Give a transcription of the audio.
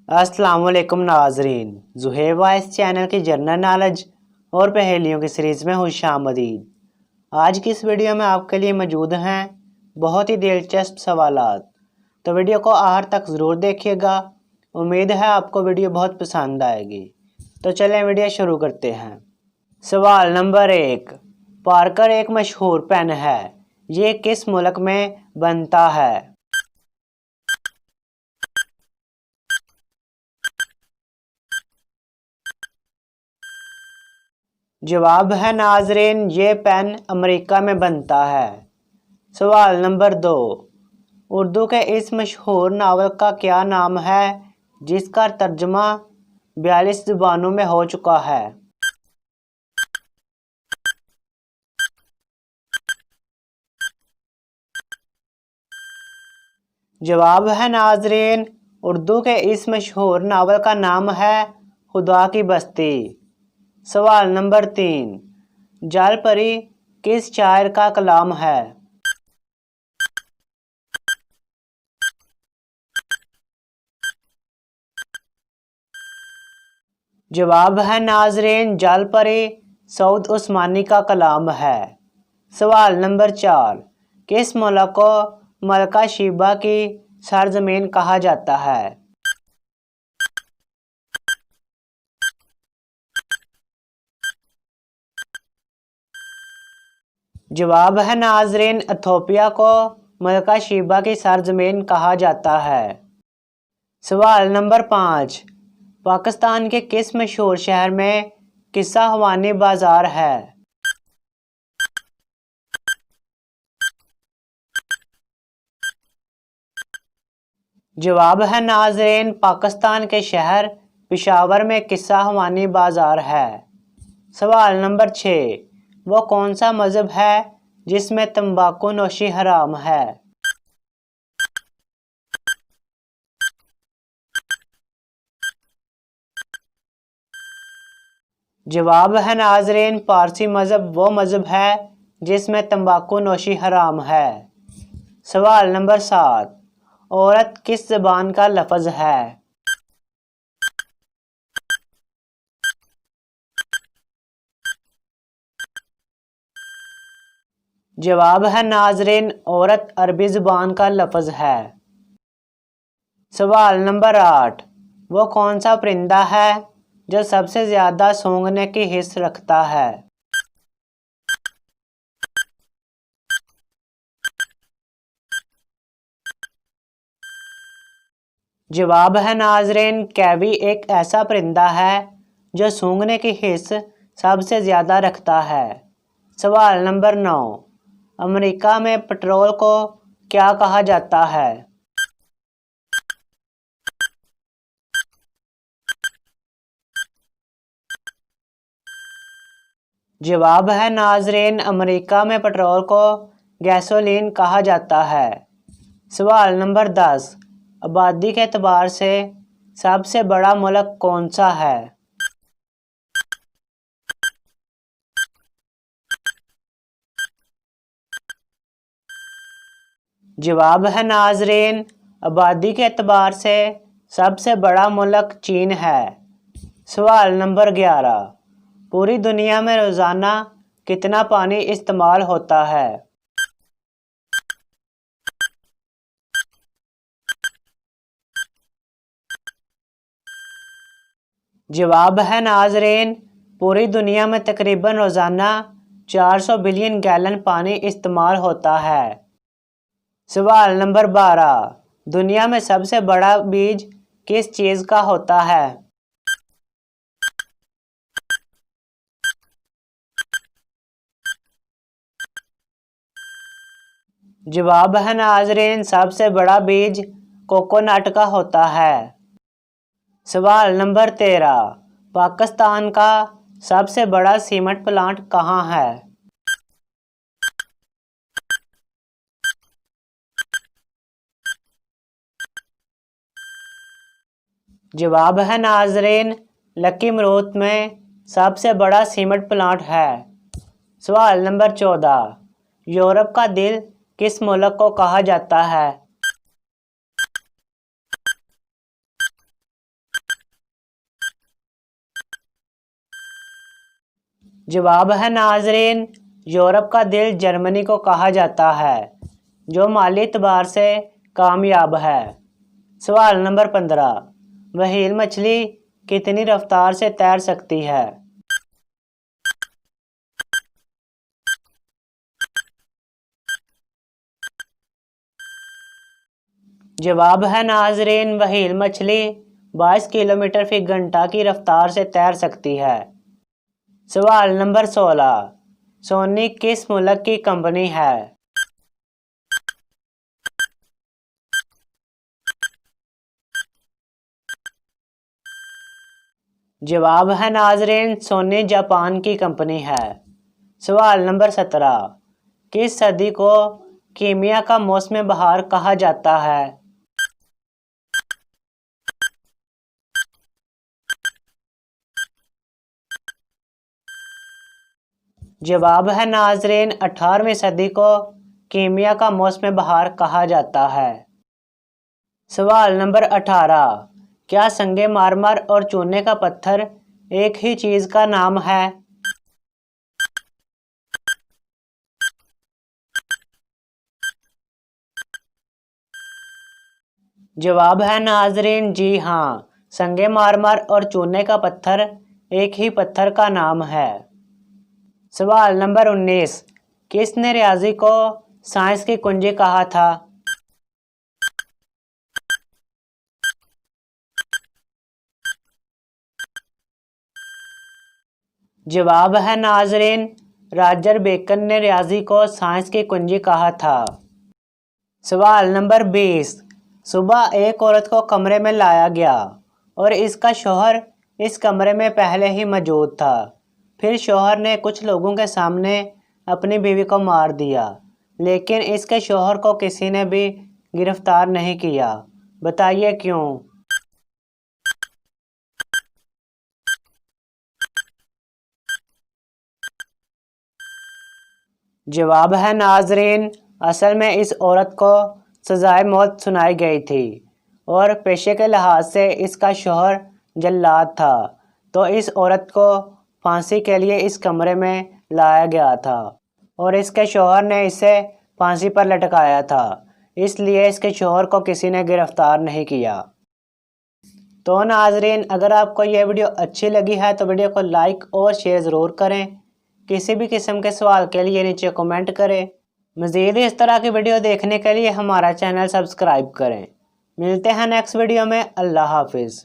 अस्सलाम वालेकुम नाजरीन, ज़ुहैब वाइस चैनल की जनरल नॉलेज और पहेलियों की सीरीज़ में खुशामदीद। आज की इस वीडियो में आपके लिए मौजूद हैं बहुत ही दिलचस्प सवालात, तो वीडियो को आखिर तक ज़रूर देखिएगा। उम्मीद है आपको वीडियो बहुत पसंद आएगी। तो चलें वीडियो शुरू करते हैं। सवाल नंबर 1, पार्कर एक मशहूर पेन है, ये किस मुल्क में बनता है? जवाब है नाजरीन, ये पेन अमेरिका में बनता है। सवाल नंबर 2, उर्दू के इस मशहूर नावल का क्या नाम है जिसका तर्जुमा 42 ज़ुबानों में हो चुका है? जवाब है नाजरीन, उर्दू के इस मशहूर नावल का नाम है खुदा की बस्ती। सवाल नंबर 3, जल परी किस शायर का कलाम है? जवाब है नाजरीन, जल परी सऊद उस्मानी का कलाम है। सवाल नंबर 4, किस मुल्क को मलका शीबा की सरजमीन कहा जाता है? जवाब है नाजरीन, इथोपिया को मलका शीबा की सरजमीन कहा जाता है। सवाल नंबर 5, पाकिस्तान के किस मशहूर शहर में किस्सा हवानी बाजार है? जवाब है नाजरीन, पाकिस्तान के शहर पेशावर में किस्सा हवानी बाजार है। सवाल नंबर 6, वो कौन सा मज़हब है जिसमें तंबाकू नोशी हराम है? जवाब है नाजरीन, पारसी मज़हब वो मज़हब है जिसमें तंबाकू नोशी हराम है। सवाल नंबर 7, औरत किस ज़बान का लफ्ज़ है? जवाब है नाजरीन, औरत अरबी ज़ुबान का लफ्ज़ है। सवाल नंबर 8, वो कौन सा परिंदा है जो सबसे ज़्यादा सूंघने की हिस्स रखता है? जवाब है नाजरीन, कैवी एक ऐसा परिंदा है जो सूंघने की हिस्स सबसे ज़्यादा रखता है। सवाल नंबर 9, अमेरिका में पेट्रोल को क्या कहा जाता है? जवाब है नाजरीन, अमेरिका में पेट्रोल को गैसोलीन कहा जाता है। सवाल नंबर 10, आबादी के एतबार से सबसे बड़ा मुल्क कौन सा है? जवाब है नाजरीन, आबादी के एतबार से सबसे बड़ा मुल्क चीन है। सवाल नंबर 11, पूरी दुनिया में रोज़ाना कितना पानी इस्तेमाल होता है? जवाब है नाजरीन, पूरी दुनिया में तकरीबन रोज़ाना 400 बिलियन गैलन पानी इस्तेमाल होता है। सवाल नंबर 12, दुनिया में सबसे बड़ा बीज किस चीज़ का होता है? जवाब है नाजरीन, सबसे बड़ा बीज कोकोनट का होता है। सवाल नंबर 13, पाकिस्तान का सबसे बड़ा सीमेंट प्लांट कहाँ है? जवाब है नाजरीन, लकी मरूत में सबसे बड़ा सीमेंट प्लांट है। सवाल नंबर 14, यूरोप का दिल किस मुल्क को कहा जाता है? जवाब है नाजरीन, यूरोप का दिल जर्मनी को कहा जाता है, जो माली एतबार से कामयाब है। सवाल नंबर 15, व्हेल मछली कितनी रफ्तार से तैर सकती है? जवाब है नाजरीन, व्हेल मछली 22 किलोमीटर फी घंटा की रफ्तार से तैर सकती है। सवाल नंबर 16, सोनी किस मुल्क की कंपनी है? जवाब है नाजरीन, सोनी जापान की कंपनी है। सवाल नंबर 17, किस सदी को कीमिया का मौसम बहार कहा जाता है? जवाब है नाजरीन, 18वीं सदी को कीमिया का मौसम बहार कहा जाता है। सवाल नंबर 18, क्या संगे मारमर और चूने का पत्थर एक ही चीज का नाम है? जवाब है नाजरीन, जी हाँ, संगे मारमर और चूने का पत्थर एक ही पत्थर का नाम है। सवाल नंबर 19, किसने रियाजी को साइंस की कुंजी कहा था? जवाब है नाजरीन, रॉजर बेकन ने रियाजी को साइंस की कुंजी कहा था। सवाल नंबर 20, सुबह एक औरत को कमरे में लाया गया और इसका शौहर इस कमरे में पहले ही मौजूद था। फिर शौहर ने कुछ लोगों के सामने अपनी बीवी को मार दिया, लेकिन इसके शौहर को किसी ने भी गिरफ्तार नहीं किया। बताइए क्यों? जवाब है नाजरीन, असल में इस औरत को सजाए मौत सुनाई गई थी और पेशे के लिहाज से इसका शौहर जल्लाद था, तो इस औरत को फांसी के लिए इस कमरे में लाया गया था और इसके शौहर ने इसे फांसी पर लटकाया था, इसलिए इसके शौहर को किसी ने गिरफ्तार नहीं किया। तो नाजरीन, अगर आपको यह वीडियो अच्छी लगी है तो वीडियो को लाइक और शेयर ज़रूर करें। किसी भी किस्म के सवाल के लिए नीचे कमेंट करें। मज़ीद इस तरह की वीडियो देखने के लिए हमारा चैनल सब्सक्राइब करें। मिलते हैं नेक्स्ट वीडियो में। अल्लाह हाफिज़।